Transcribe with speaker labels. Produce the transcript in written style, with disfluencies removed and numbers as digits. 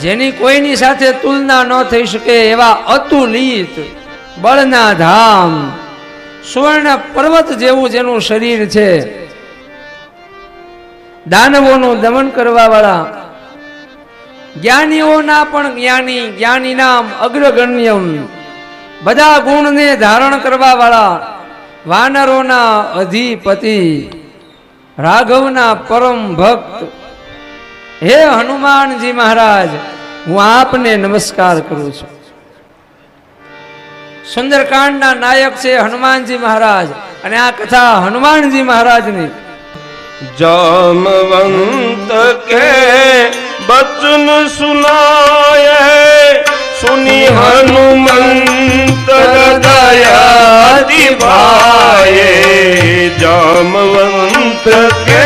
Speaker 1: જેની કોઈની સાથે તુલના ન થઈ શકે એવા અતુલિત બળના ધામ, સુવર્ણ પર્વત જેવું જેનું શરીર છે, દાનવોનું દમન કરવા વાળા, જ્ઞાનીઓના પણ જ્ઞાની, જ્ઞાની નામ અગ્રગણ્યમ, બધા ગુણને ધારણ કરવા વાળા, વાનરોના અધિપતિ, રાઘવના પરમ ભક્ત, હે હનુમાનજી મહારાજ, હું આપને નમસ્કાર કરું છું. સુંદરકાંડના નાયક છે હનુમાનજી મહારાજ, અને આ કથા હનુમાનજી મહારાજની.
Speaker 2: जामवंत के बचन सुनाए, सुनी हनुमंत हृदय दिवाए. जामवंत के